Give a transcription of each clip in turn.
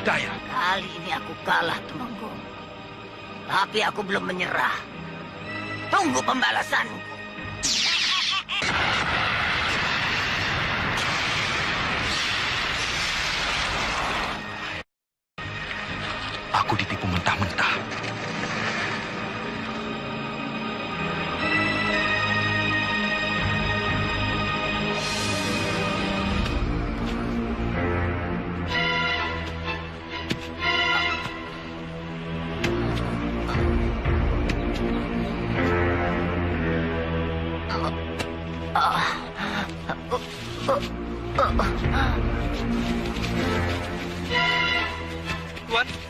Kali ini aku kalah, Temenggung. Tapi aku belum menyerah. Tunggu pembalasanku. Aku ditipu mentah-mentah.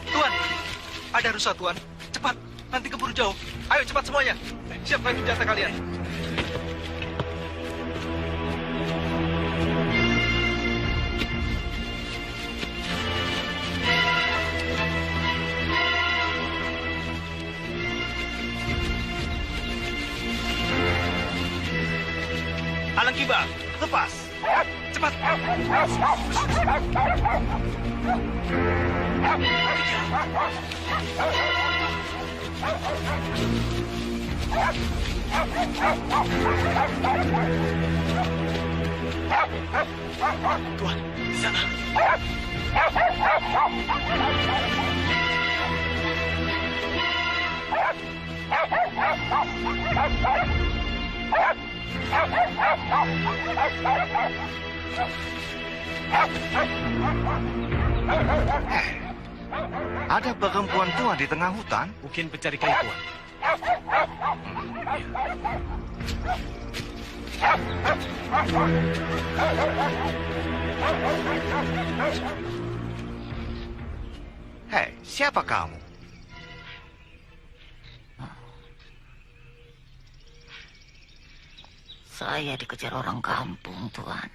Tuan, ada rusa, Tuan. Cepat, nanti keburu jauh. Ayo cepat semuanya. Siapkan senjata kalian. Alang kibar, lepas. Cepat. Tuan, di sana. Ada perempuan tua di tengah hutan? Mungkin pencari kayu, Tuan. Hei, siapa kamu? Saya dikejar orang kampung, Tuan.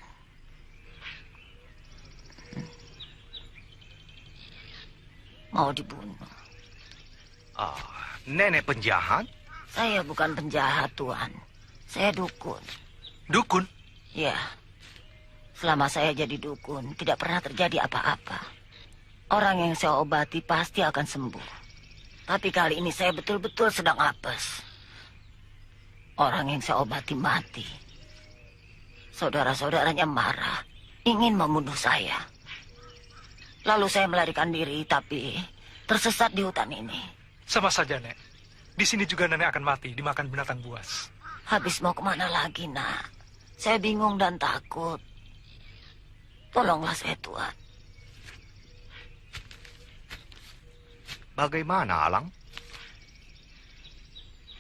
Mau dibunuh. Nenek penjahat? Saya bukan penjahat, Tuan. Saya dukun. Dukun? Ya. Selama saya jadi dukun, tidak pernah terjadi apa-apa. Orang yang saya obati pasti akan sembuh. Tapi kali ini saya betul-betul sedang apes. Orang yang saya obati mati. Saudara-saudaranya marah, ingin membunuh saya. Lalu saya melarikan diri, tapi tersesat di hutan ini. Sama saja, Nek. Di sini juga nenek akan mati, dimakan binatang buas. Habis mau kemana lagi, Nak? Saya bingung dan takut. Tolonglah saya, Tuan. Bagaimana, Alang?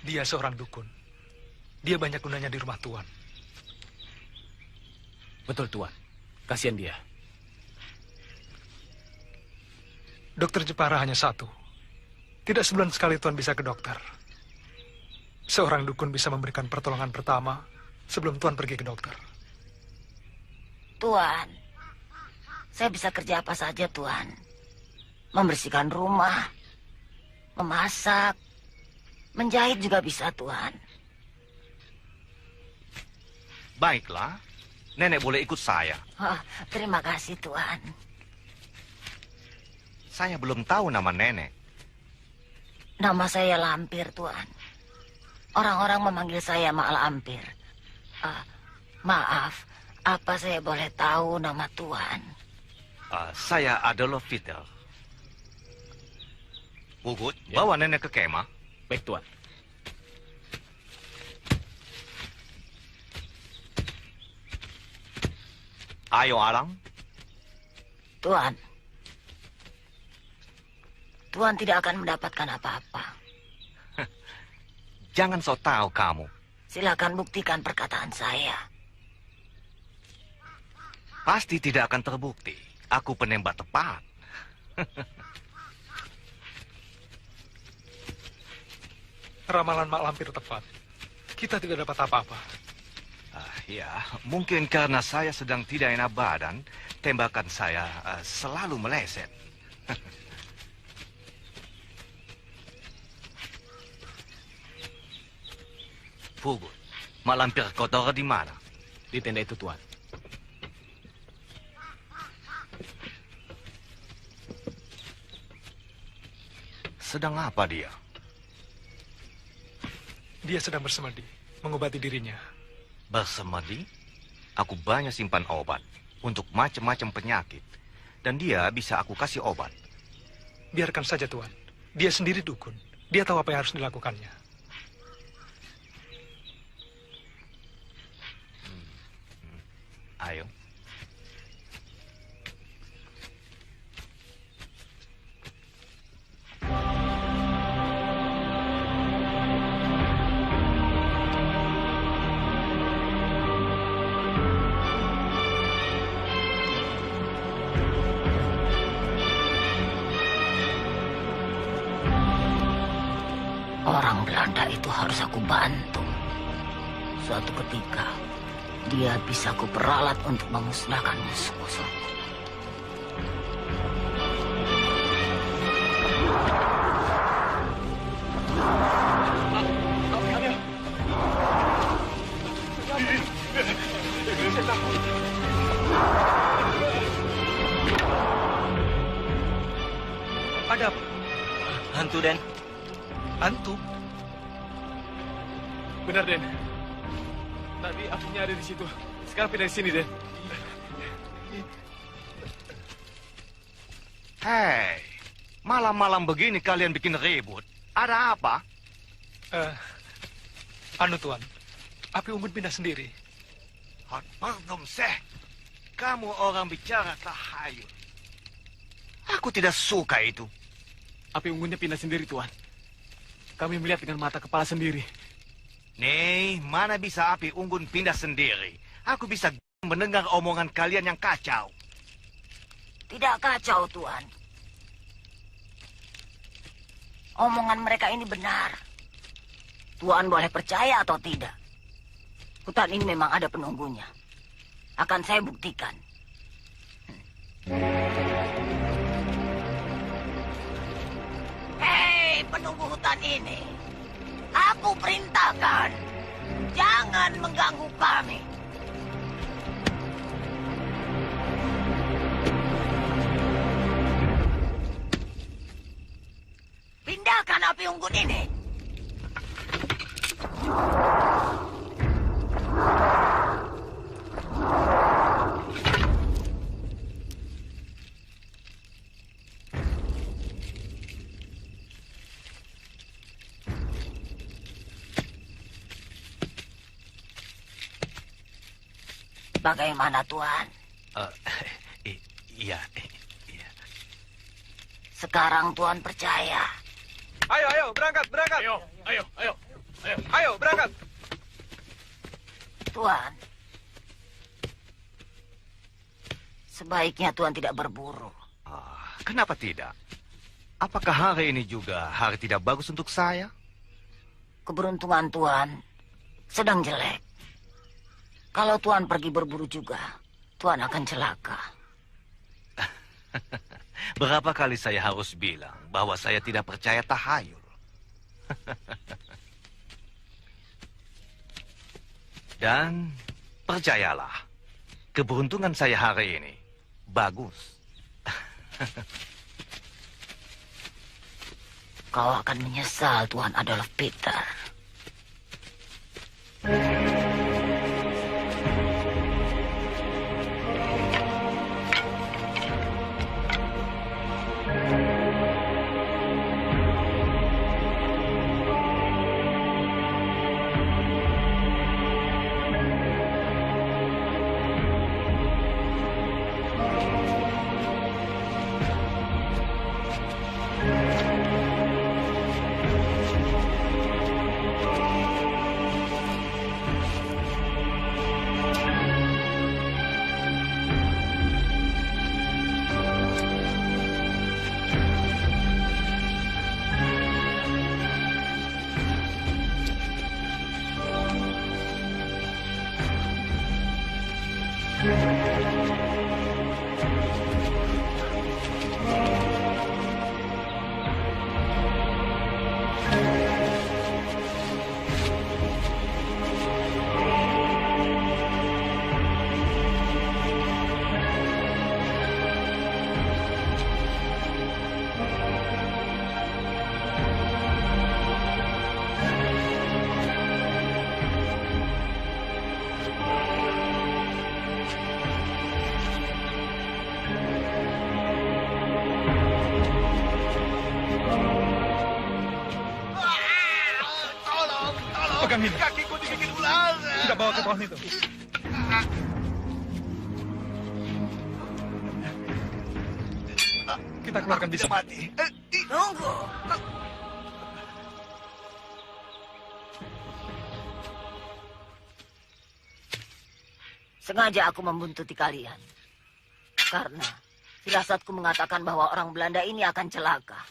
Dia seorang dukun. Dia banyak gunanya di rumah Tuan. Betul, Tuan. Kasihan dia. Dokter Jepara hanya satu. Tidak sebulan sekali Tuan bisa ke dokter. Seorang dukun bisa memberikan pertolongan pertama sebelum Tuan pergi ke dokter. Tuan, saya bisa kerja apa saja, Tuan. Membersihkan rumah, memasak, menjahit juga bisa, Tuan. Baiklah, nenek boleh ikut saya. Oh, terima kasih, Tuan. Saya belum tahu nama nenek. Nama saya Lampir, Tuan. Orang-orang memanggil saya Mak Lampir. Maaf, apa saya boleh tahu nama Tuan? Saya Adolf Fidel. Gugut, Ya. bawa nenek ke kemah. Baik, Tuan. Ayo, Alang. Tuan. Tuan tidak akan mendapatkan apa-apa. Jangan sok tahu kamu. Silakan buktikan perkataan saya. Pasti tidak akan terbukti. Aku penembak tepat. Ramalan Mak Lampir tepat. Kita tidak dapat apa-apa. Ya, mungkin karena saya sedang tidak enak badan, tembakan saya selalu meleset. Fugut, Mak Lampir kotor di mana? Di tenda itu, Tuan. Sedang apa dia? Dia sedang bersemedi, mengobati dirinya. Bersemedi? Aku banyak simpan obat untuk macam-macam penyakit. Dan dia bisa aku kasih obat. Biarkan saja, Tuan. Dia sendiri dukun. Dia tahu apa yang harus dilakukannya. Ayo. Orang Belanda itu harus aku bantu. Suatu ketika, dia bisa aku peralat untuk memusnahkan musuh-musuhku. Ada apa? Hantu, Den. Hantu? Benar, Den. Tadi apinya ada di situ. Sekarang pindah di sini, Den. Hei, malam-malam begini kalian bikin ribut. Ada apa? Anu, Tuan. Api unggun pindah sendiri. Hot pardon, Seh. Kamu orang bicara tahayul. Aku tidak suka itu. Api unggunnya pindah sendiri, Tuan. Kami melihat dengan mata kepala sendiri. Nih, mana bisa api unggun pindah sendiri? Aku bisa mendengar omongan kalian yang kacau. Tidak kacau, Tuan. Omongan mereka ini benar. Tuan boleh percaya atau tidak. Hutan ini memang ada penunggunya. Akan saya buktikan. Hei, penunggu hutan ini. Aku perintahkan. Jangan mengganggu kami. Pindahkan api unggun ini. Bagaimana, Tuan? Iya. Sekarang Tuan percaya. Ayo, berangkat. Ayo, berangkat. Tuan, sebaiknya Tuan tidak berburu. Kenapa tidak? Apakah hari ini juga hari tidak bagus untuk saya? Keberuntungan Tuan sedang jelek. Kalau Tuan pergi berburu juga, Tuan akan celaka. Berapa kali saya harus bilang bahwa saya tidak percaya tahayul? Dan percayalah, keberuntungan saya hari ini bagus. Kau akan menyesal, Tuan Adolf Peter. Pegang ini. Kakiku digigit ular. Kita bawa ke pohon itu. Kita keluarkan bisa. Mati. Tunggu. Sengaja aku membuntuti kalian. Karena firasatku mengatakan bahwa orang Belanda ini akan celaka.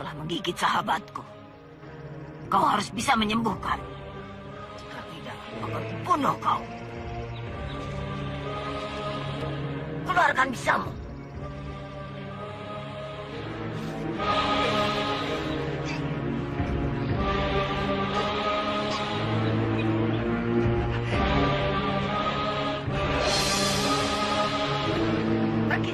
Telah menggigit sahabatku. Kau harus bisa menyembuhkan. Jika tidak, akan bunuh kau. Keluarkan bisamu. Pergi.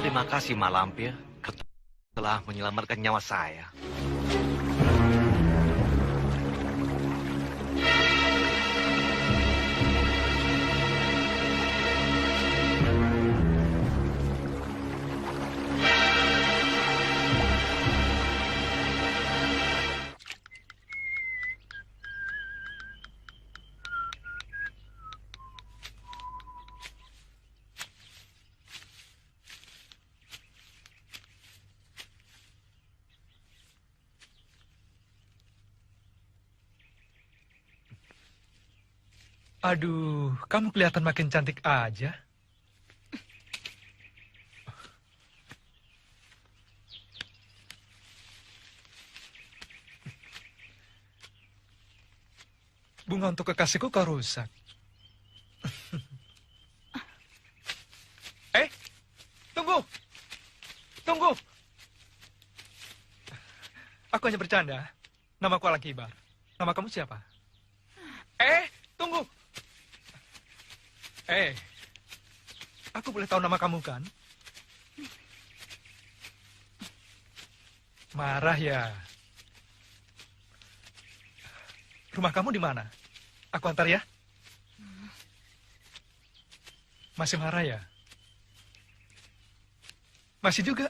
Terima kasih, Mak Lampir. Kau telah menyelamatkan nyawa saya. Aduh, kamu kelihatan makin cantik aja. Bunga untuk kekasihku kau rusak. Tunggu! Tunggu! Aku hanya bercanda. Namaku Alang Kibar. Nama kamu siapa? Tunggu! Aku boleh tahu nama kamu kan? Marah ya? Rumah kamu di mana? Aku antar ya. Masih marah ya? Masih juga?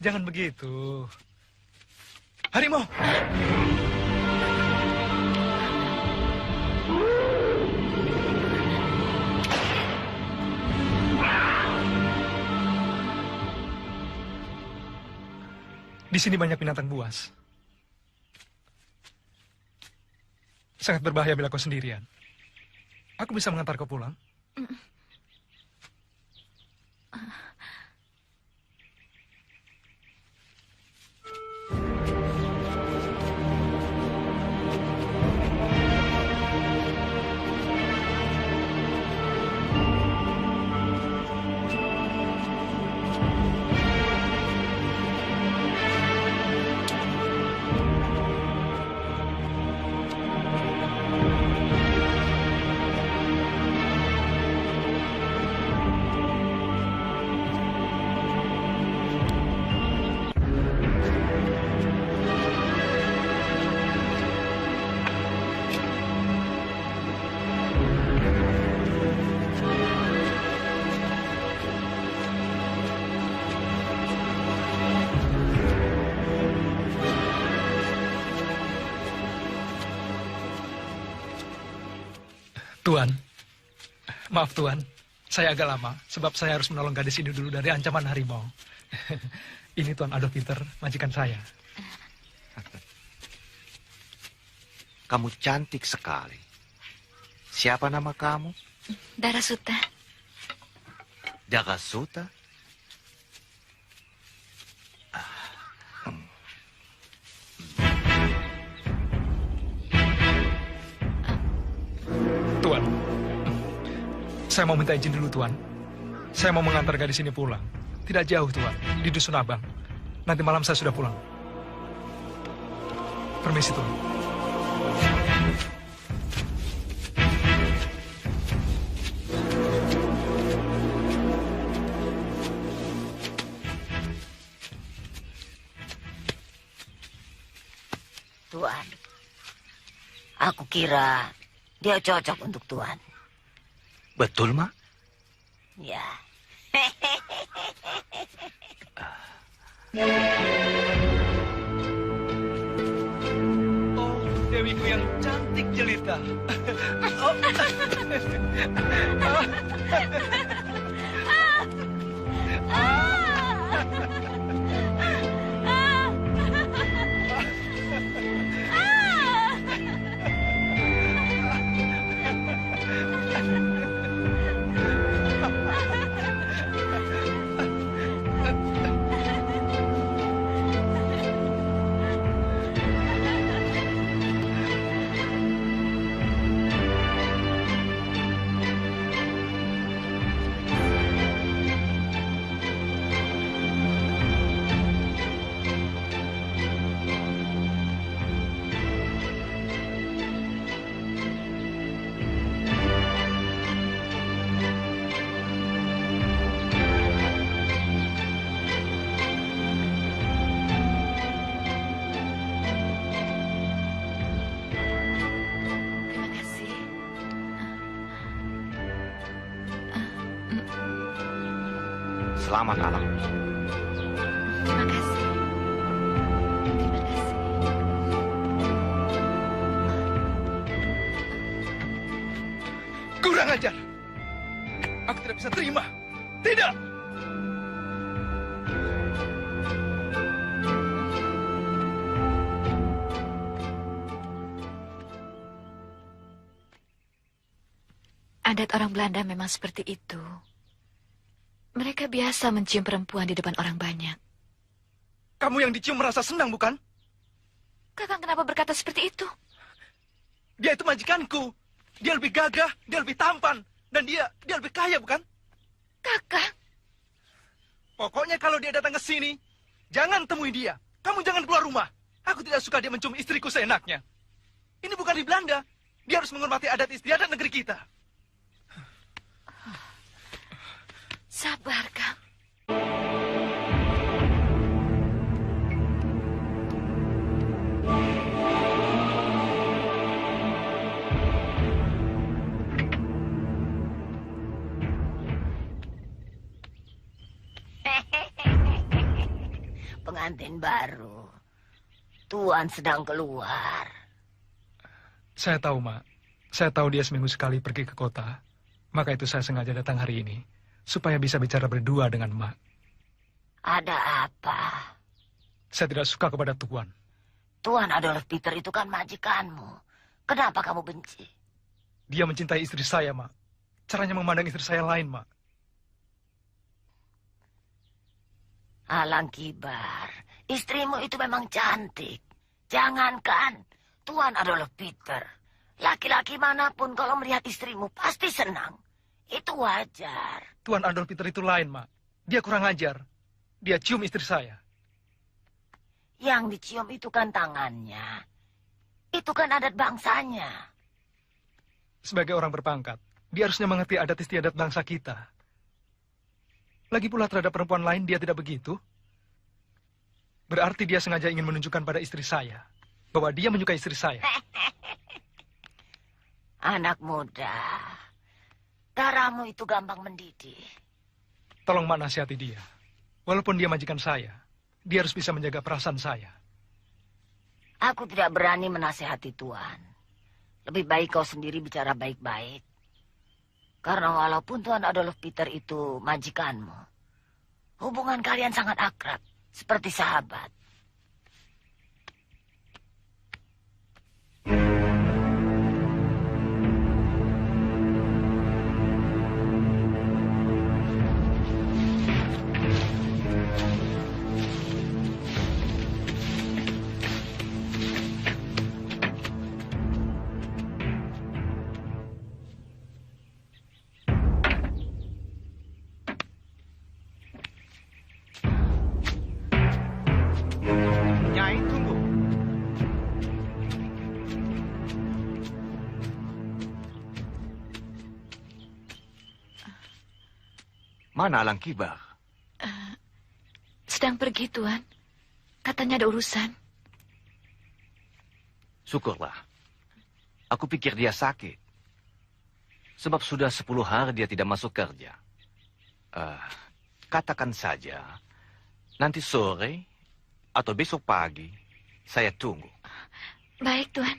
Jangan begitu. Harimau! Di sini banyak binatang buas. Sangat berbahaya bila kau sendirian. Aku bisa mengantar kau pulang. Tuan, maaf Tuan, saya agak lama sebab saya harus menolong gadis ini dulu dari ancaman harimau. Ini Tuan Adolf Peter, majikan saya. Kamu cantik sekali. Siapa nama kamu? Darasuta. Darasuta? Tuan, saya mau minta izin dulu Tuan. Saya mau mengantar gadis ini pulang. Tidak jauh Tuan, di Dusun Abang. Nanti malam saya sudah pulang. Permisi Tuan. Tuan, aku kira dia cocok untuk Tuan. Betul, Mak? Ya. Oh, Dewiku yang cantik jelita. Terima kasih. Selamat malam. Terima kasih. Terima kasih. Kurang ajar. Aku tidak bisa terima. Tidak. Adat orang Belanda memang seperti itu. Mereka biasa mencium perempuan di depan orang banyak. Kamu yang dicium merasa senang, bukan? Kakang kenapa berkata seperti itu? Dia itu majikanku. Dia lebih gagah, dia lebih tampan. Dan dia lebih kaya, bukan? Kakang, Pokoknya kalau dia datang ke sini, jangan temui dia. Kamu jangan keluar rumah. Aku tidak suka dia mencium istriku seenaknya. Ini bukan di Belanda. Dia harus menghormati adat istiadat negeri kita. sabar, Kang. Pengantin baru. Tuan sedang keluar. Saya tahu, Mak. Saya tahu dia seminggu sekali pergi ke kota. Maka itu saya sengaja datang hari ini. Supaya bisa bicara berdua dengan Mak. Ada apa? Saya tidak suka kepada Tuan. Tuan Adolf Peter itu kan majikanmu. Kenapa kamu benci? Dia mencintai istri saya, Mak. Caranya memandang istri saya lain, Mak. Alang kibar, istrimu itu memang cantik. Jangankan Tuan Adolf Peter. Laki-laki manapun kalau melihat istrimu pasti senang. Itu wajar. Tuan Adolf Peter itu lain, Mak. Dia kurang ajar. Dia cium istri saya. Yang dicium itu kan tangannya. Itu kan adat bangsanya. Sebagai orang berpangkat, dia harusnya mengerti adat istiadat bangsa kita. Lagi pula terhadap perempuan lain dia tidak begitu. Berarti dia sengaja ingin menunjukkan pada istri saya bahwa dia menyukai istri saya. Anak muda. Darahmu itu gampang mendidih. Tolong Mak nasihati dia. Walaupun dia majikan saya, dia harus bisa menjaga perasaan saya. Aku tidak berani menasehati Tuan. Lebih baik kau sendiri bicara baik-baik. Karena walaupun Tuan Adolf Peter itu majikanmu, hubungan kalian sangat akrab, seperti sahabat. Nyai, tunggu. Mana Alang Kibar? Sedang pergi, Tuan. Katanya ada urusan. Syukurlah. Aku pikir dia sakit. Sebab sudah 10 hari dia tidak masuk kerja. Katakan saja, nanti sore atau besok pagi, saya tunggu. Baik, Tuan.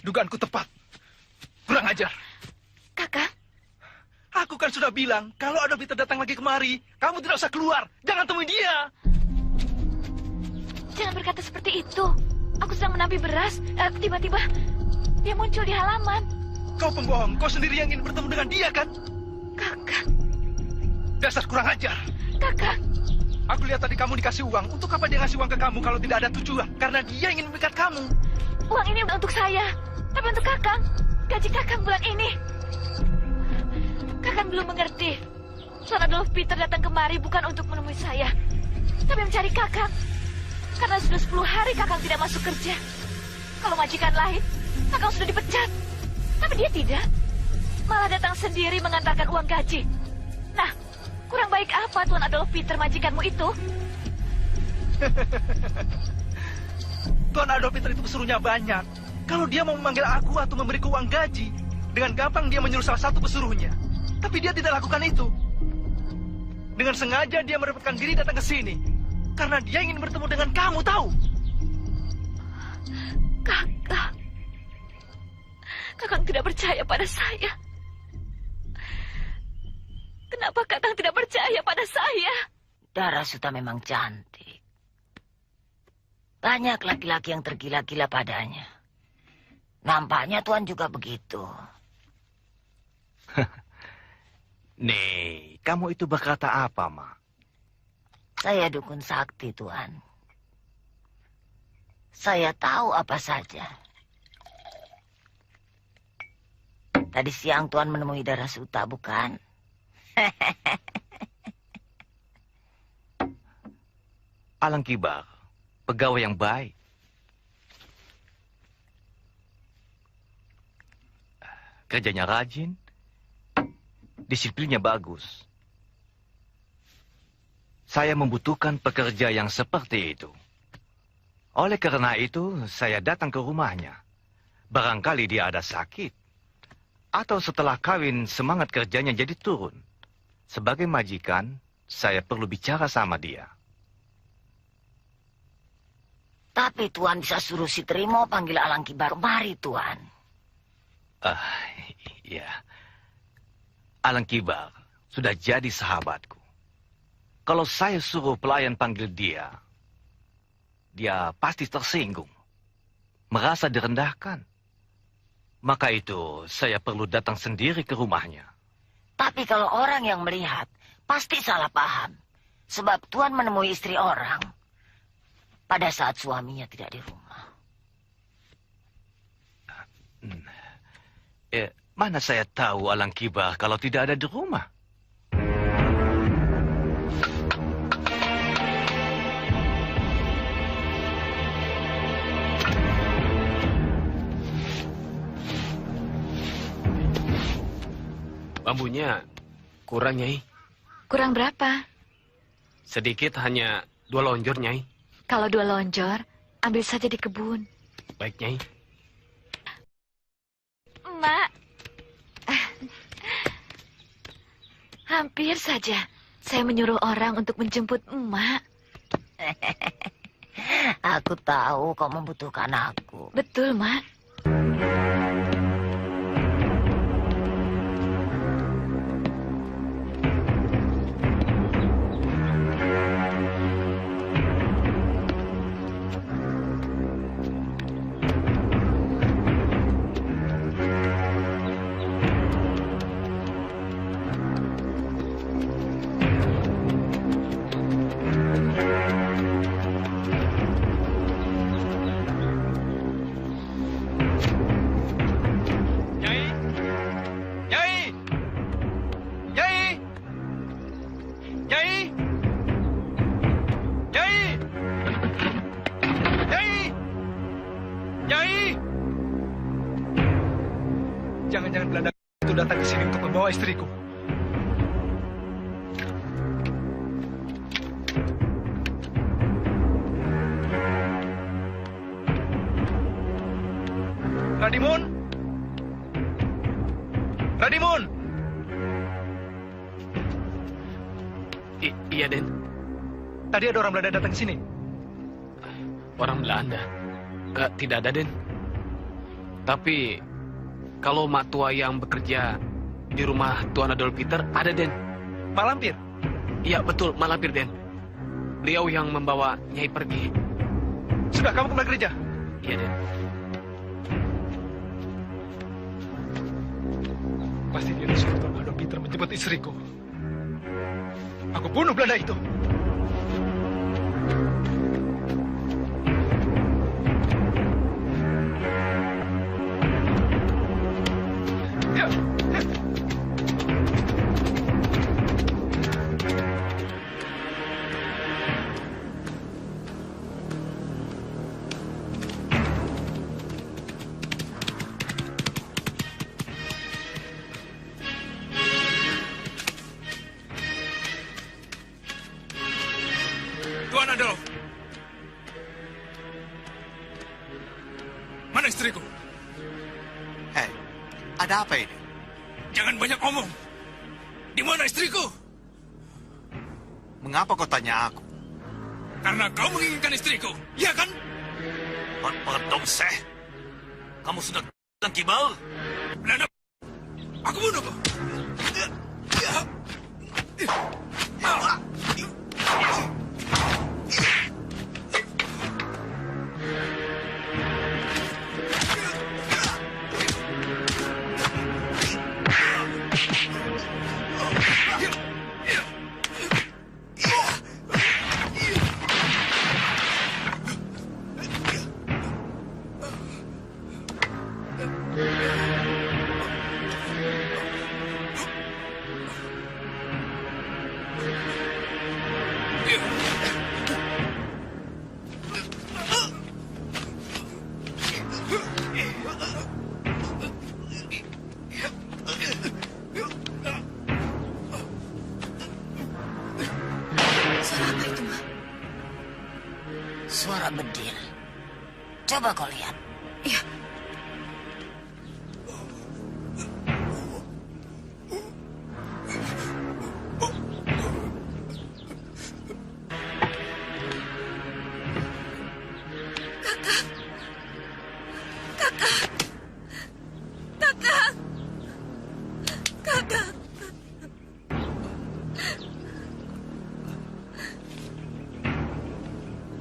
Dugaanku tepat. Kurang ajar. Kakak, Aku kan sudah bilang, kalau Adolf Peter datang lagi kemari, kamu tidak usah keluar. Jangan temui dia. jangan berkata seperti itu. Aku sedang menampi beras. Tiba-tiba dia muncul di halaman. Kau pembohong. Kau sendiri yang ingin bertemu dengan dia, kan? Kakak, Dasar kurang ajar. kakak. Aku lihat tadi kamu dikasih uang. Untuk apa dia ngasih uang ke kamu kalau tidak ada tujuan? Karena dia ingin memikat kamu. Uang ini untuk saya. Tapi untuk kakak, gaji kakak bulan ini. Kakak belum mengerti. Tuan Adolf Peter datang kemari bukan untuk menemui saya, tapi mencari kakak. Karena sudah 10 hari kakak tidak masuk kerja. Kalau majikan lain, kakak sudah dipecat. Tapi dia tidak. Malah datang sendiri mengantarkan uang gaji. Nah, kurang baik apa Tuan Adolf Peter majikanmu itu? Tuan Adolf Peter itu pesuruhnya banyak. Kalau dia mau memanggil aku atau memberiku uang gaji, dengan gampang dia menyuruh salah satu pesuruhnya. Tapi dia tidak lakukan itu. Dengan sengaja dia merepotkan diri datang ke sini. Karena dia ingin bertemu dengan kamu, tahu? Kakak. Kakak tidak percaya pada saya. Kenapa kakak tidak percaya pada saya? Darasuta memang cantik. Banyak laki-laki yang tergila-gila padanya. Nampaknya Tuan juga begitu. Nih, kamu itu berkata apa, Ma? Saya dukun sakti, Tuan. Saya tahu apa saja. Tadi siang Tuan menemui Darasuta, bukan? Alang Kibar, pegawai yang baik. Kerjanya rajin, disiplinnya bagus. Saya membutuhkan pekerja yang seperti itu. Oleh karena itu, saya datang ke rumahnya. Barangkali dia ada sakit. Atau setelah kawin, semangat kerjanya jadi turun. Sebagai majikan, saya perlu bicara sama dia. Tapi Tuan bisa suruh si Trimo panggil Alang Kibar. Mari, Tuan. Ya. Alang Kibar sudah jadi sahabatku. Kalau saya suruh pelayan panggil dia, dia pasti tersinggung. Merasa direndahkan. Maka itu saya perlu datang sendiri ke rumahnya. Tapi kalau orang yang melihat, pasti salah paham. Sebab Tuan menemui istri orang pada saat suaminya tidak di rumah. Mana saya tahu Alang Kibar kalau tidak ada di rumah? Bambunya kurang, Nyai. Kurang berapa? Sedikit, hanya 2 lonjor, Nyai. Kalau 2 lonjor, ambil saja di kebun. Baik, Nyai. Mak. Hampir saja saya menyuruh orang untuk menjemput emak. Aku tahu kau membutuhkan aku. Betul, Mak. Nyai! Nyai! Nyai! Nyai! Nyai! Nyai! Nyai! Jangan-jangan Belanda itu datang ke sini untuk membawa istriku. Radimun! Radimun! Iya, Den. Tadi ada orang Belanda datang ke sini. Orang Belanda. Tidak ada, Den. Tapi kalau mak tua yang bekerja di rumah Tuan Adolf Peter ada, Den. Mak Lampir. Iya, betul, Mak Lampir, Den. Beliau yang membawa Nyai pergi. Sudah, kamu kembali kerja. Iya, Den. Pasti dia disuruh Tuan Adolf Peter menjemput istriku. Aku bunuh Belanda itu. Ya. Tuan Adolf. Mana istriku? Hei, ada apa ini? Jangan banyak omong. Di mana istriku? Mengapa kau tanya aku? Karena kau menginginkan istriku, iya kan? Pardon, Seh. Kamu sudah kibal? Belanda, aku bunuh kau. Suara apa itu, Mak? Suara bedil. Coba kau lihat. Iya.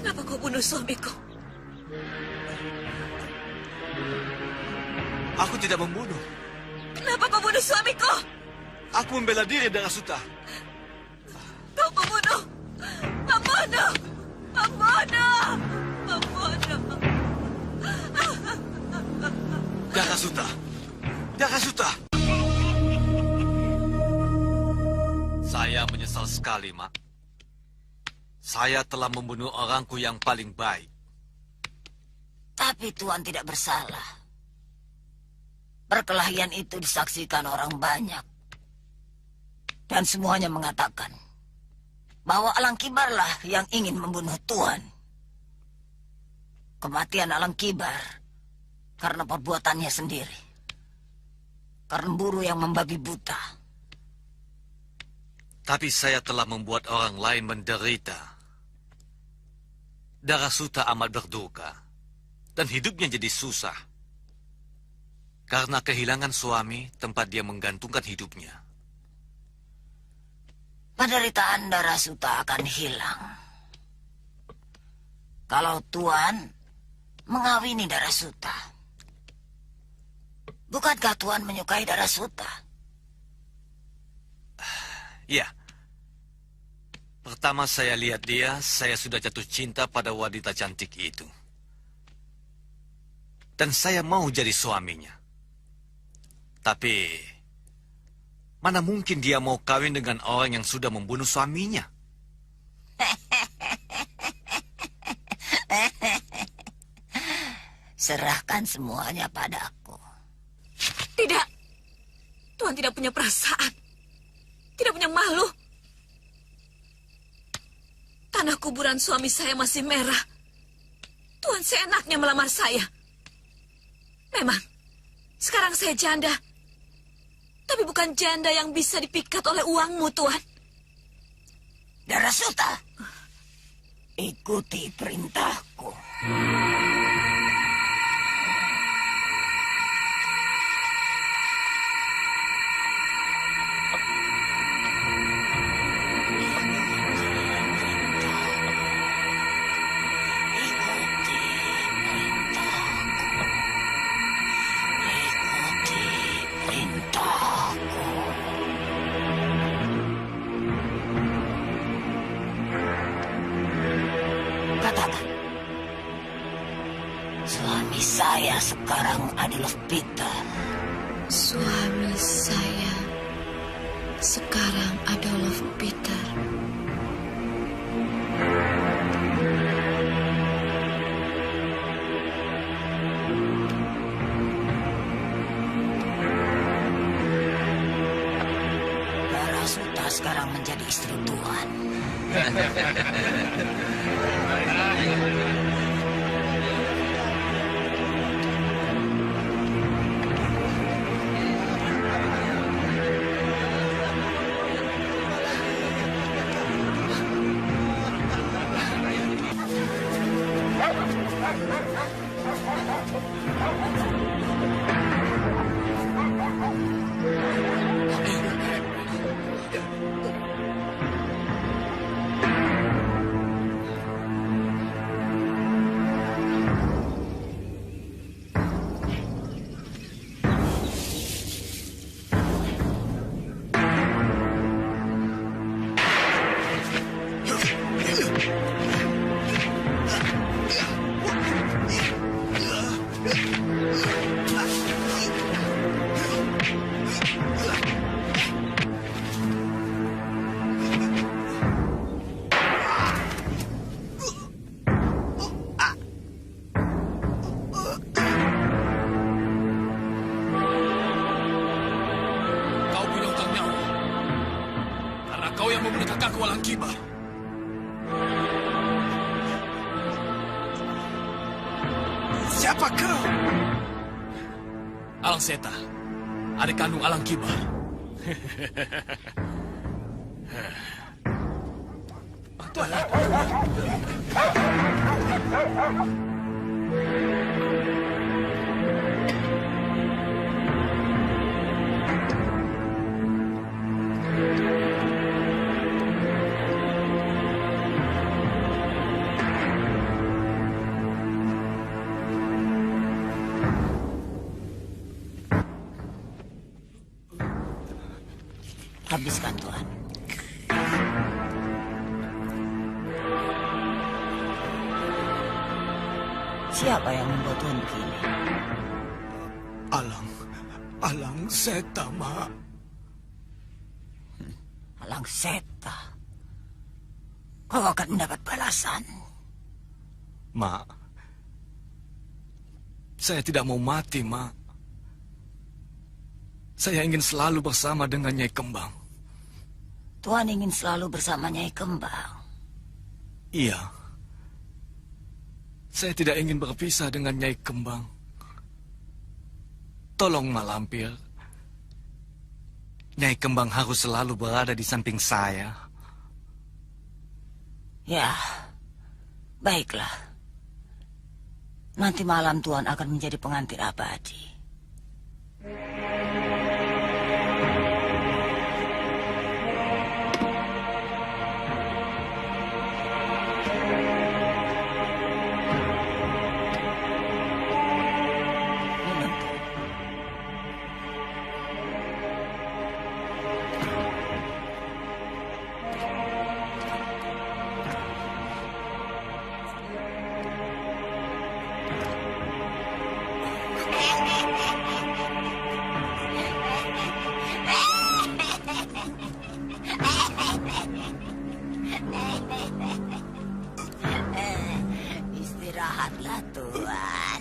Kenapa kau bunuh suamiku? Aku tidak membunuh. Kenapa kau bunuh suamiku? Aku membela diri dengan Suta. Kau pembunuh! Pembunuh! Pembunuh! Pembunuh! Jaka Suta. Jaka Suta. Saya menyesal sekali, Mak. Saya telah membunuh orangku yang paling baik. Tapi Tuan tidak bersalah. Perkelahian itu disaksikan orang banyak. Dan semuanya mengatakan bahwa Alang Kibarlah yang ingin membunuh Tuan. Kematian Alang Kibar karena perbuatannya sendiri. Karena buru yang membabi buta. Tapi saya telah membuat orang lain menderita. Darasuta amat berduka. Dan hidupnya jadi susah. Karena kehilangan suami tempat dia menggantungkan hidupnya. Penderitaan Darasuta akan hilang. Kalau Tuan mengawini Darasuta. Bukankah Tuan menyukai Darasuta? Ya. Pertama saya lihat dia, saya sudah jatuh cinta pada wanita cantik itu. Dan saya mau jadi suaminya. Tapi, mana mungkin dia mau kawin dengan orang yang sudah membunuh suaminya? Serahkan semuanya padaku. Tidak. Tuhan tidak punya perasaan. Tidak punya malu. Tanah kuburan suami saya masih merah. Tuhan seenaknya melamar saya. Memang, sekarang saya janda. Tapi bukan janda yang bisa dipikat oleh uangmu, Tuhan. Darasuta, ikuti perintahku. Katakan, suami saya sekarang Adolf Peter. Suami saya sekarang Adolf Peter. Darasuta sekarang menjadi istri Tuan. Kau punya hutang nyawa. Karena kau yang membunuh kakakku Alang Kibar. Siapa kau? Alang Seta, adik kandung Alang Kibar. Habiskan, Tuan. Siapa yang membuat Tuan begini? Alang Seta, Mak. Alang Seta. Kau akan mendapat balasan. Mak, saya tidak mau mati, Mak. Saya ingin selalu bersama dengan Nyai Kembang. Tuan ingin selalu bersama Nyai Kembang. Iya. Saya tidak ingin berpisah dengan Nyai Kembang. Tolong Mak Lampir. Nyai Kembang harus selalu berada di samping saya. Ya, baiklah. Nanti malam Tuan akan menjadi pengantin abadi. Istirahatlah, Tuan.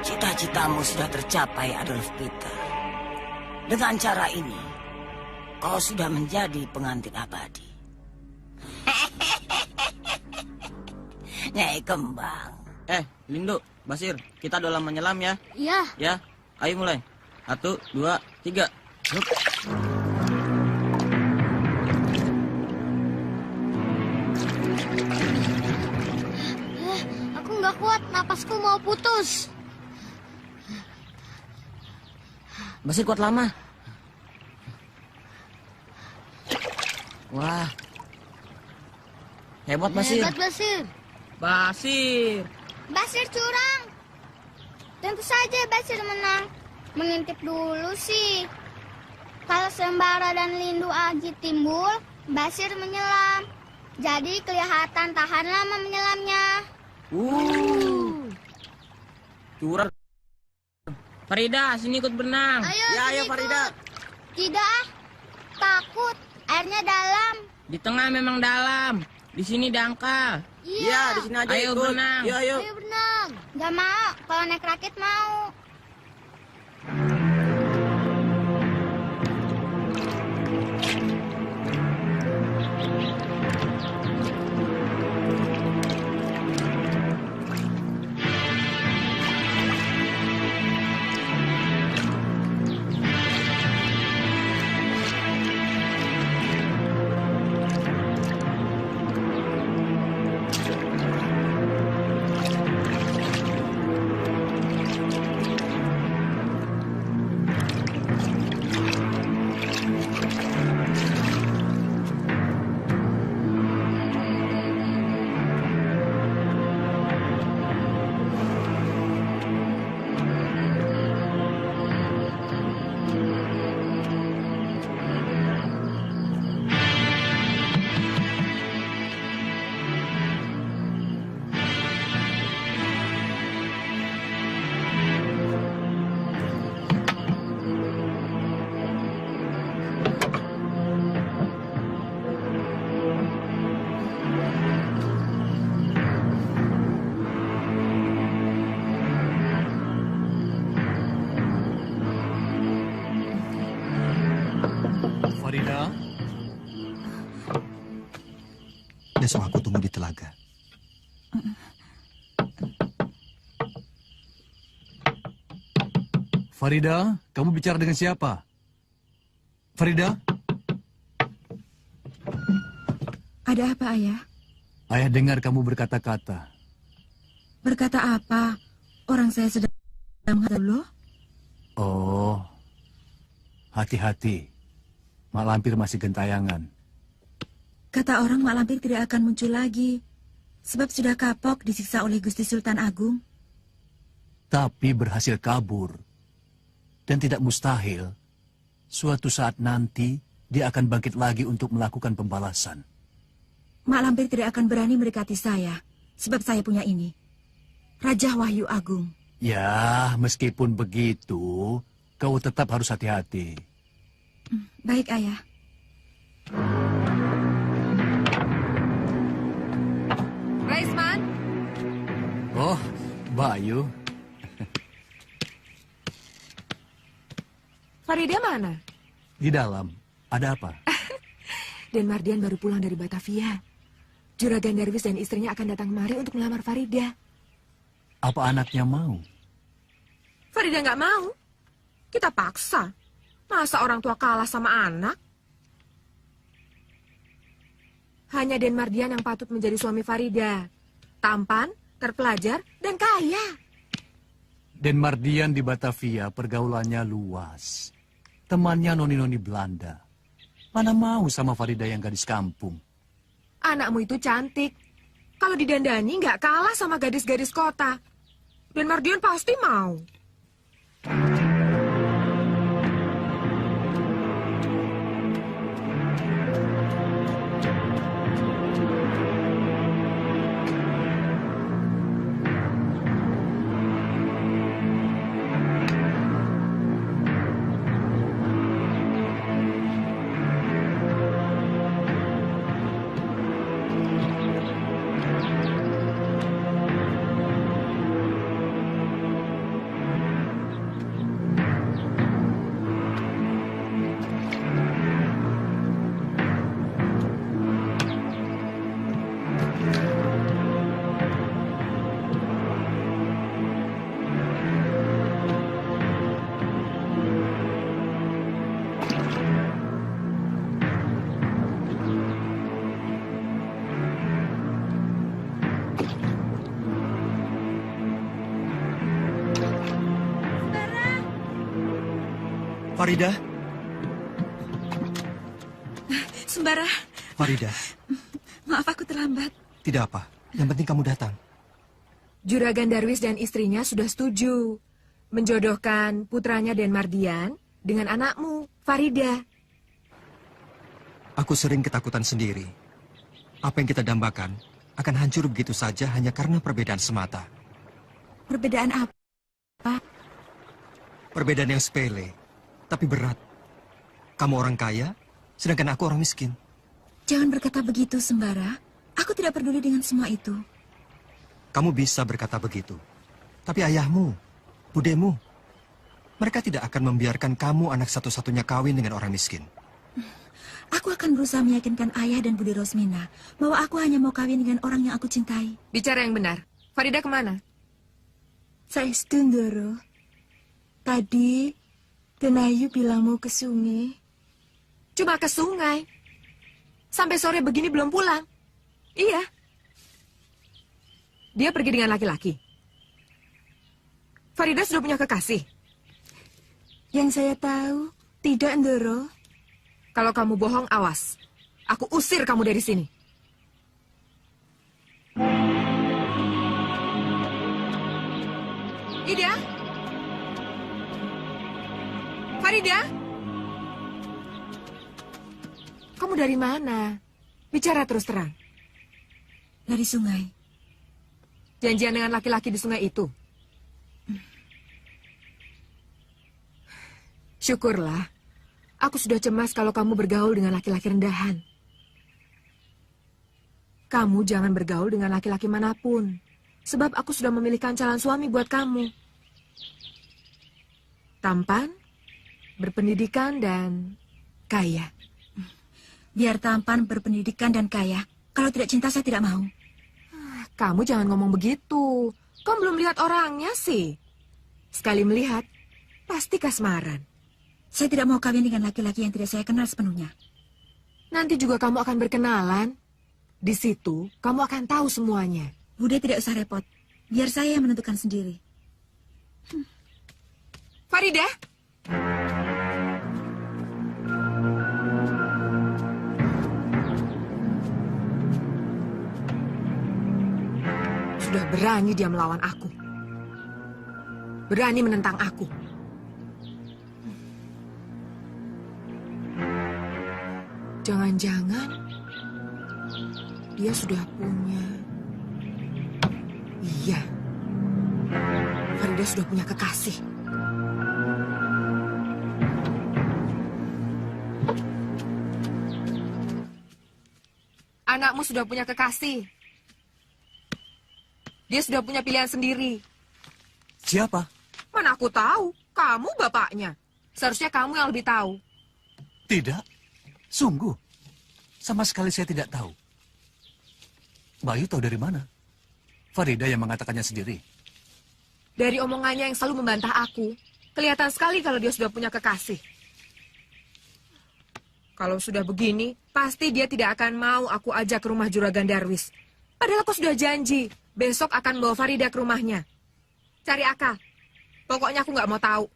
Cita-citamu sudah tercapai, Adolf Peter. Dengan cara ini, kau sudah menjadi pengantin abadi. Nyai Kembang. Lindo, Basir, kita dalam menyelam ya. Iya. Ya, ayo mulai. 1, 2, 3. Hup. Aku nggak kuat, napasku mau putus. Basir kuat lama. Wah. Hebat Basir. Hebat, Basir. Basir. Basir curang. Tentu saja Basir menang. Mengintip dulu sih. Kalau Sembara dan Lindu Aji timbul, Basir menyelam. Jadi kelihatan tahan lama menyelamnya. Curang. Farida, sini ikut berenang. Ayo Farida. Tidak ah. Takut. Airnya dalam. Di tengah memang dalam. Di sini dangkal. Iya. Di sini aja ayo ikut. Berenang. Ayo. Ayo berenang. Gak mau. Kalau naik rakit mau. Farida. Besok aku tunggu di telaga. Farida, kamu bicara dengan siapa? Farida? Ada apa, Ayah? Ayah dengar kamu berkata-kata. Berkata apa? Orang saya sedang menghadap loh. Oh, hati-hati. Mak Lampir masih gentayangan. Kata orang Mak Lampir tidak akan muncul lagi. Sebab sudah kapok disiksa oleh Gusti Sultan Agung. Tapi berhasil kabur. Dan tidak mustahil, suatu saat nanti dia akan bangkit lagi untuk melakukan pembalasan. Mak Lampir tidak akan berani mendekati saya. Sebab saya punya ini. Raja Wahyu Agung. Ya, meskipun begitu, kau tetap harus hati-hati. Baik, Ayah. Raisman? Oh, Bayu. Farida mana? Di dalam. Ada apa? Dan Mardian baru pulang dari Batavia. Juragan Darwis dan istrinya akan datang kemari untuk melamar Farida. Apa anaknya mau? Farida nggak mau. Kita paksa. Masa orang tua kalah sama anak? Hanya Den Mardian yang patut menjadi suami Farida. Tampan, terpelajar, dan kaya. Den Mardian di Batavia pergaulannya luas. Temannya noni-noni Belanda. Mana mau sama Farida yang gadis kampung? Anakmu itu cantik. Kalau didandani nggak kalah sama gadis-gadis kota. Dan Mardian pasti mau. Farida? Sembara. Farida. Maaf aku terlambat. Tidak apa. Yang penting kamu datang. Juragan Darwis dan istrinya sudah setuju menjodohkan putranya Den Mardian dengan anakmu, Farida. Aku sering ketakutan sendiri. Apa yang kita dambakan akan hancur begitu saja hanya karena perbedaan semata. Perbedaan apa? Perbedaan yang sepele, tapi berat. Kamu orang kaya, sedangkan aku orang miskin. Jangan berkata begitu, Sembara. Aku tidak peduli dengan semua itu. Kamu bisa berkata begitu. Tapi ayahmu, budemu, mereka tidak akan membiarkan kamu anak satu-satunya kawin dengan orang miskin. Aku akan berusaha meyakinkan ayah dan Budi Rosmina bahwa aku hanya mau kawin dengan orang yang aku cintai. Bicara yang benar. Farida kemana? Saya Stundoro. Tadi, Tenayu bilang mau ke sungai. Cuma ke sungai. Sampai sore begini belum pulang. Iya. Dia pergi dengan laki-laki. Farida sudah punya kekasih. Yang saya tahu, tidak, Ndoro. Kalau kamu bohong, awas. Aku usir kamu dari sini. Ida? Farida? Kamu dari mana? Bicara terus terang. Dari sungai. Janjian dengan laki-laki di sungai itu? Syukurlah. Aku sudah cemas kalau kamu bergaul dengan laki-laki rendahan. Kamu jangan bergaul dengan laki-laki manapun. Sebab aku sudah memilihkan calon suami buat kamu. Tampan, berpendidikan, dan kaya. Biar tampan, berpendidikan, dan kaya. Kalau tidak cinta, saya tidak mau. Kamu jangan ngomong begitu. Kamu belum lihat orangnya sih. Sekali melihat, Pasti kasmaran. Saya tidak mau kawin dengan laki-laki yang tidak saya kenal sepenuhnya. Nanti juga kamu akan berkenalan. Di situ, kamu akan tahu semuanya. Bude tidak usah repot. Biar saya yang menentukan sendiri. Farida? Sudah berani dia melawan aku. Berani menentang aku. Jangan-jangan dia sudah punya... Iya, Farida sudah punya kekasih. Anakmu sudah punya kekasih. Dia sudah punya pilihan sendiri. Siapa? Mana aku tahu? Kamu bapaknya. Seharusnya kamu yang lebih tahu. Tidak. Sungguh. Sama sekali saya tidak tahu. Bayu tahu dari mana? Farida yang mengatakannya sendiri. Dari omongannya yang selalu membantah aku, kelihatan sekali kalau dia sudah punya kekasih. Kalau sudah begini, pasti dia tidak akan mau aku ajak ke rumah Juragan Darwis. Padahal aku sudah janji, besok akan bawa Farida ke rumahnya. Cari akal. Pokoknya aku nggak mau tahu.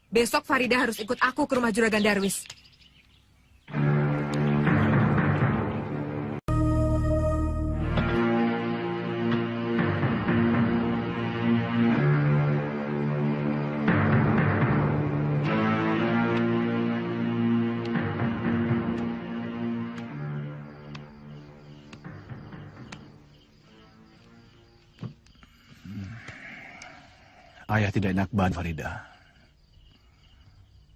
Besok Farida harus ikut aku ke rumah Juragan Darwis. Ayah tidak enak badan, Farida.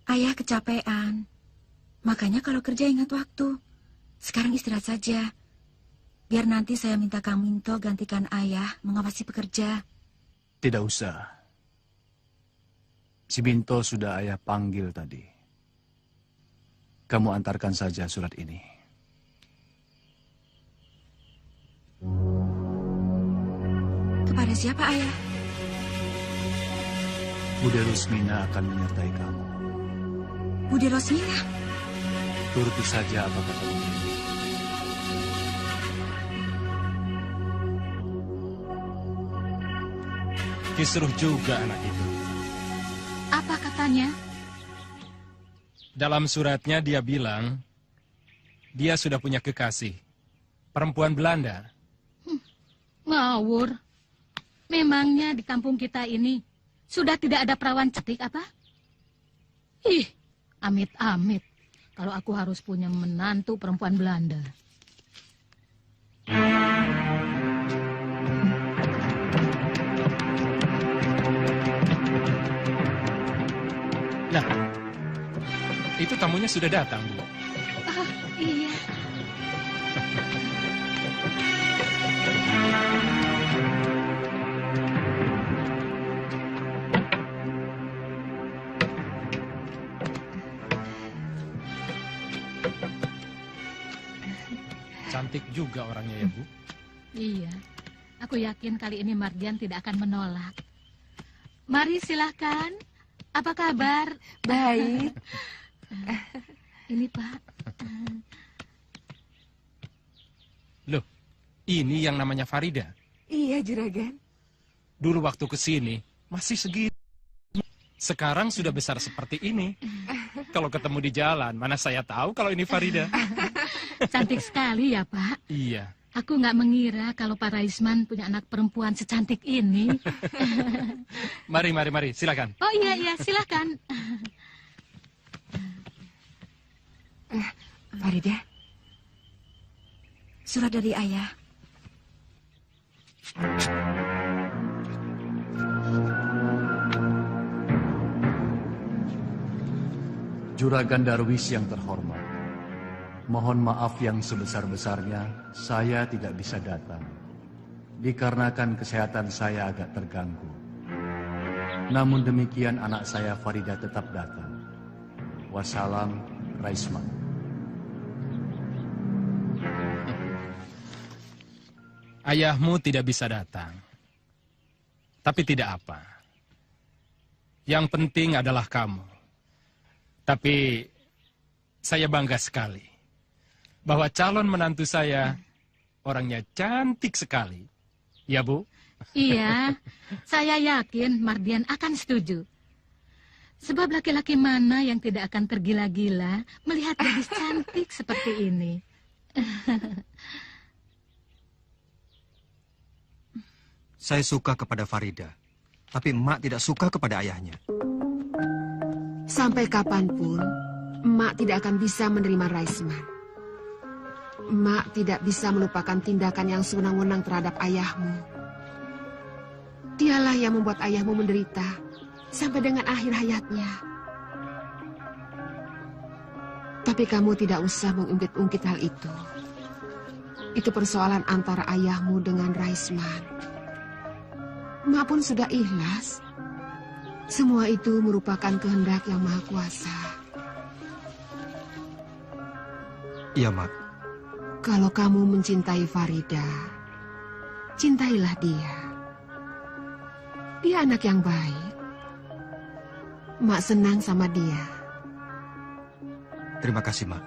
Ayah kecapean. Makanya kalau kerja ingat waktu. Sekarang istirahat saja. Biar nanti saya minta Kang Minto gantikan ayah mengawasi pekerja. Tidak usah. Si Binto sudah ayah panggil tadi. Kamu antarkan saja surat ini. Kepada siapa ayah? Bude Rusmina akan menyertai kamu. Bude Rosmina? Turuti saja apa kata Bude. Kisruh juga anak itu. Apa katanya? Dalam suratnya dia bilang, dia sudah punya kekasih. Perempuan Belanda. Ngawur. Memangnya di kampung kita ini sudah tidak ada perawan cantik apa? Ih, amit-amit. Kalau aku harus punya menantu perempuan Belanda. Nah, itu tamunya sudah datang, Bu. Ah, iya. Cantik juga orangnya ya, Bu. Iya, aku yakin kali ini Mardian tidak akan menolak. Mari silahkan. Apa kabar? Baik. Ini Pak. Loh, ini yang namanya Farida. Iya, Juragan. Dulu waktu kesini masih segitu. Sekarang sudah besar seperti ini. Kalau ketemu di jalan, mana saya tahu kalau ini Farida. Cantik sekali ya, Pak. Iya. Aku nggak mengira kalau Pak Raisman punya anak perempuan secantik ini. Mari, silakan. Oh iya, silakan. Farida, surat dari ayah. Juragan Darwis yang terhormat, mohon maaf yang sebesar-besarnya saya tidak bisa datang. Dikarenakan kesehatan saya agak terganggu. Namun demikian anak saya Farida tetap datang. Wassalam, Raisman. Ayahmu tidak bisa datang. Tapi tidak apa. Yang penting adalah kamu. Tapi saya bangga sekali bahwa calon menantu saya orangnya cantik sekali. Ya, Bu? Iya, saya yakin Mardian akan setuju. Sebab laki-laki mana yang tidak akan tergila-gila melihat gadis cantik seperti ini. Saya suka kepada Farida, tapi emak tidak suka kepada ayahnya. Sampai kapanpun, emak tidak akan bisa menerima Raisman. Emak tidak bisa melupakan tindakan yang sewenang-wenang terhadap ayahmu. Dialah yang membuat ayahmu menderita sampai dengan akhir hayatnya. Tapi kamu tidak usah mengungkit-ungkit hal itu. Itu persoalan antara ayahmu dengan Raisman. Emak pun sudah ikhlas. Semua itu merupakan kehendak yang maha kuasa. Iya, Mak. Kalau kamu mencintai Farida, cintailah dia. Dia anak yang baik. Mak senang sama dia. Terima kasih, Mak.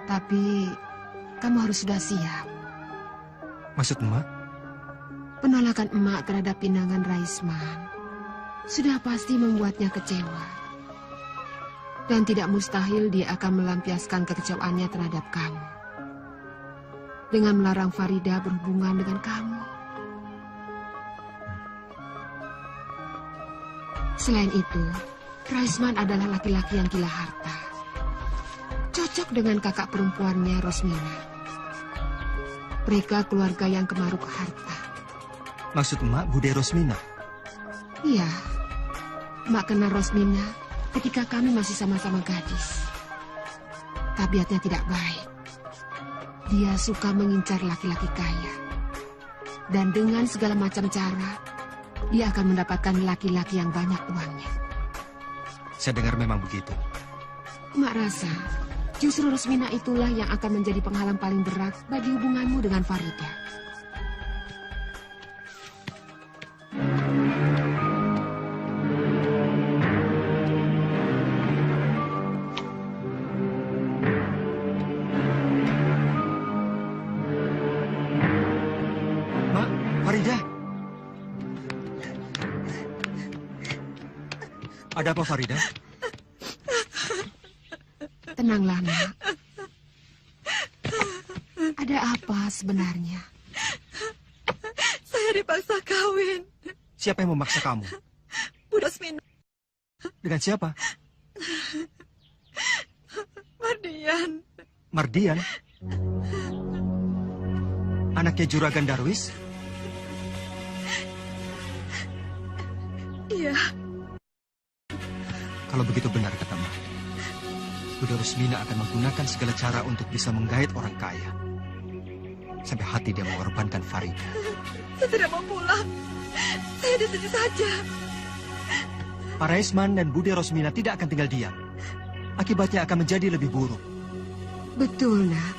Tapi kamu harus sudah siap. Maksud emak? Penolakan emak terhadap pinangan Raisman sudah pasti membuatnya kecewa. Dan tidak mustahil dia akan melampiaskan kekecewaannya terhadap kamu dengan melarang Farida berhubungan dengan kamu. Selain itu, Raisman adalah laki-laki yang gila harta. Cocok dengan kakak perempuannya, Rosmina. Mereka keluarga yang kemaruk harta. Maksud emak Bude Rosmina? Iya, emak kenal Rosmina ketika kami masih sama-sama gadis. Tabiatnya tidak baik. Dia suka mengincar laki-laki kaya. Dan dengan segala macam cara, dia akan mendapatkan laki-laki yang banyak uangnya. Saya dengar memang begitu. Emak rasa, justru Rosmina itulah yang akan menjadi penghalang paling berat bagi hubunganmu dengan Farida. Farida. Ada apa, Farida? Tenanglah, Nak. Ada apa sebenarnya? Saya dipaksa kawin. Siapa yang memaksa kamu? Bu Rosmina. Dengan siapa? Mardian. Mardian? Anaknya Juragan Darwis? Iya. Kalau begitu benar kata Mak. Bude Rosmina akan menggunakan segala cara untuk bisa menggait orang kaya. Sampai hati dia mengorbankan Farida. Saya tidak mau pulang. Saya di sini saja. Pak Raisman dan Bude Rosmina tidak akan tinggal diam. Akibatnya akan menjadi lebih buruk. Betul, Nak.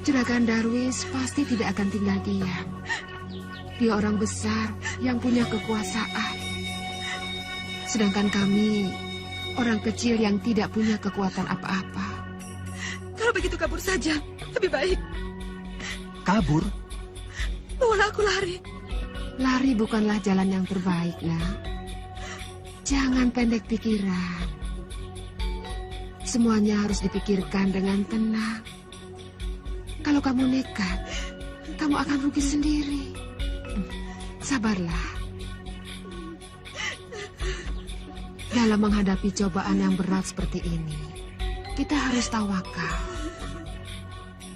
Juragan Darwis pasti tidak akan tinggal diam. Dia orang besar yang punya kekuasaan. Sedangkan kami, orang kecil yang tidak punya kekuatan apa-apa. Kalau begitu kabur saja, lebih baik. Kabur? Bawalah aku lari. Lari bukanlah jalan yang terbaik, Nak. Jangan pendek pikiran. Semuanya harus dipikirkan dengan tenang. Kalau kamu nekat, kamu akan rugi sendiri. Sabarlah. Dalam menghadapi cobaan yang berat seperti ini, kita harus tawakal.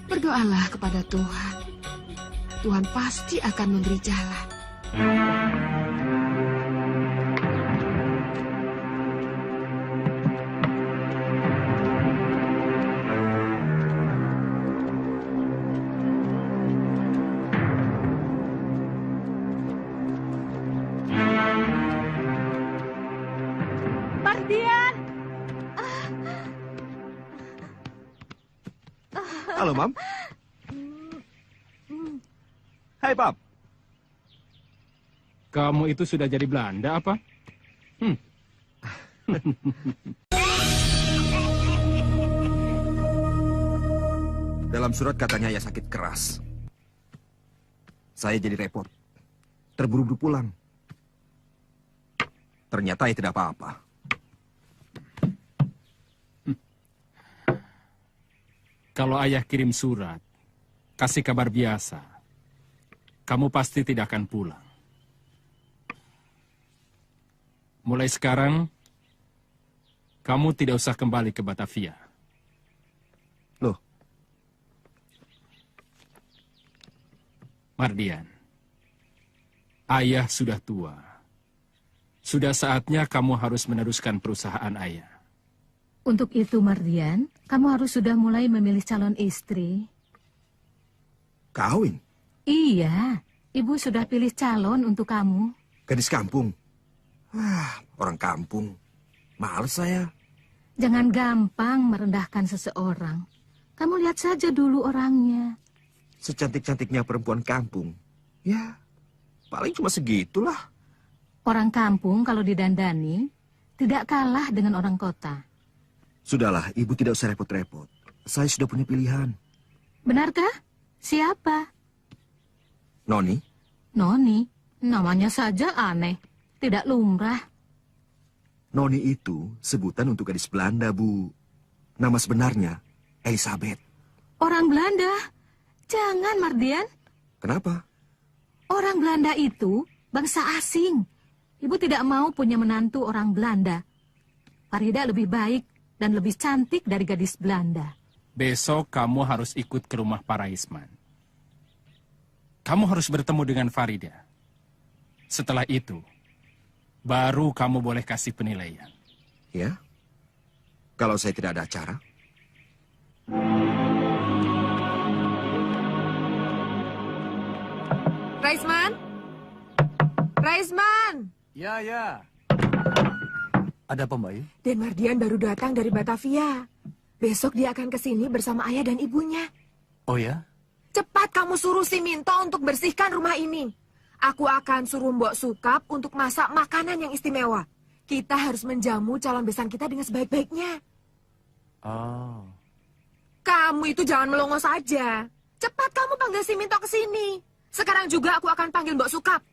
Berdoalah kepada Tuhan. Tuhan pasti akan memberi jalan. Mardian. Halo, Mam. Hai, Pap. Kamu itu sudah jadi Belanda apa? Dalam surat katanya Ayah sakit keras. Saya jadi repot. Terburu-buru pulang. Ternyata Ayah tidak apa-apa. Kalau Ayah kirim surat, kasih kabar biasa, kamu pasti tidak akan pulang. Mulai sekarang, kamu tidak usah kembali ke Batavia. Loh? Mardian, Ayah sudah tua. Sudah saatnya kamu harus meneruskan perusahaan Ayah. Untuk itu, Mardian, kamu harus sudah mulai memilih calon istri. Kawin? Iya, Ibu sudah pilih calon untuk kamu. Gadis kampung? Orang kampung. Males saya. Jangan gampang merendahkan seseorang. Kamu lihat saja dulu orangnya. Secantik-cantiknya perempuan kampung. Ya, paling cuma segitulah. Orang kampung kalau didandani, tidak kalah dengan orang kota. Sudahlah, Ibu tidak usah repot-repot. Saya sudah punya pilihan. Benarkah? Siapa? Noni? Noni? Namanya saja aneh. Tidak lumrah. Noni itu sebutan untuk gadis Belanda, Bu. Nama sebenarnya Elizabeth. Orang Belanda? Jangan, Mardian. Kenapa? Orang Belanda itu bangsa asing. Ibu tidak mau punya menantu orang Belanda. Farida lebih baik dan lebih cantik dari gadis Belanda. Besok kamu harus ikut ke rumah Pak Raisman. Kamu harus bertemu dengan Farida. Setelah itu, baru kamu boleh kasih penilaian. Ya? Kalau saya tidak ada acara? Raisman? Raisman! Ya, ya. Ada apa, Mbak? Den Mardian baru datang dari Batavia. Besok dia akan ke sini bersama ayah dan ibunya. Oh ya? Cepat kamu suruh si Minto untuk bersihkan rumah ini. Aku akan suruh Mbok Sukap untuk masak makanan yang istimewa. Kita harus menjamu calon besan kita dengan sebaik-baiknya. Oh. Kamu itu jangan melongo saja. Cepat kamu panggil si Minto ke sini. Sekarang juga aku akan panggil Mbok Sukap.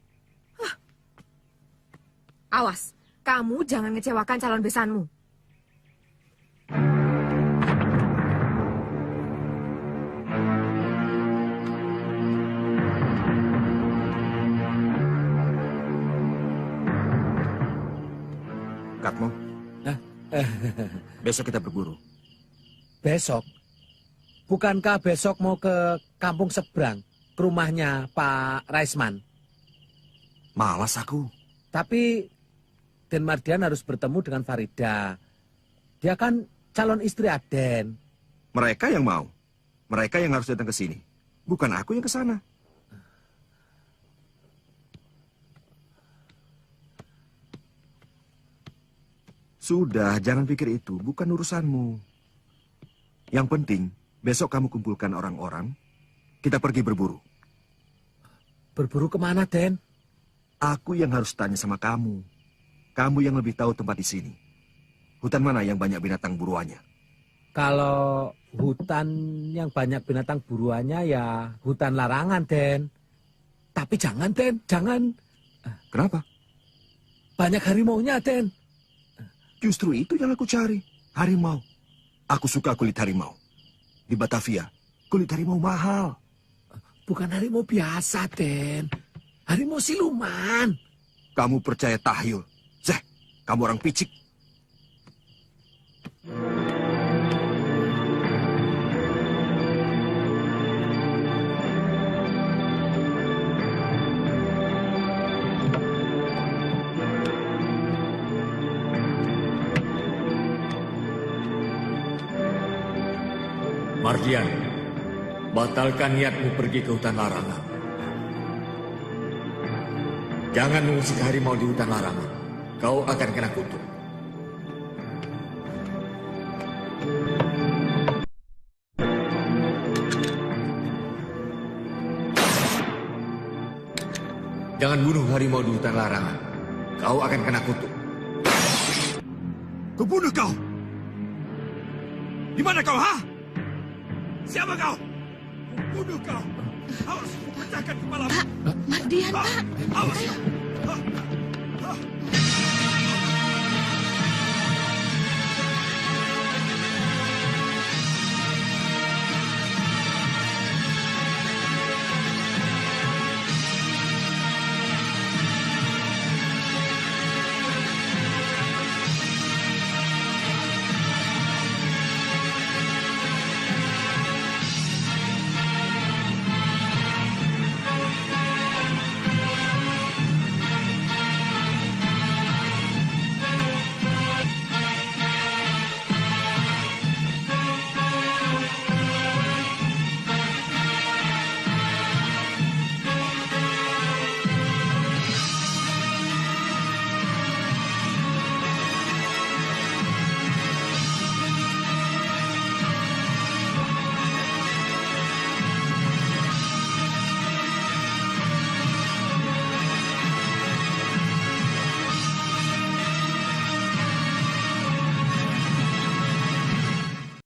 Awas, kamu jangan ngecewakan calon besanmu. Katmo, besok kita berburu. Besok? Bukankah besok mau ke kampung seberang, ke rumahnya Pak Raisman? Malas aku. Tapi Den Mardian harus bertemu dengan Farida. Dia kan calon istri Aden. Mereka yang mau. Mereka yang harus datang ke sini. Bukan aku yang ke sana. Sudah, jangan pikir itu. Bukan urusanmu. Yang penting, besok kamu kumpulkan orang-orang. Kita pergi berburu. Berburu kemana, Den? Aku yang harus tanya sama kamu. Kamu yang lebih tahu tempat di sini. Hutan mana yang banyak binatang buruannya? Kalau hutan yang banyak binatang buruannya ya hutan larangan, Den. Tapi jangan, Den, jangan. Kenapa? Banyak harimaunya, Den. Justru itu yang aku cari. Harimau. Aku suka kulit harimau. Di Batavia, kulit harimau mahal. Bukan harimau biasa, Den. Harimau siluman. Kamu percaya tahyul? Zeh, kamu orang picik. Mardian, batalkan niatmu pergi ke hutan larangan. Jangan mengusik harimau di hutan larangan. Kau akan kena kutuk. Jangan bunuh harimau di hutan larangan. Kau akan kena kutuk. Kubunuh kau! Di mana kau, ha? Siapa kau? Kubunuh kau! Awas, pecahkan kepalamu! Mardian, Pak! Awas!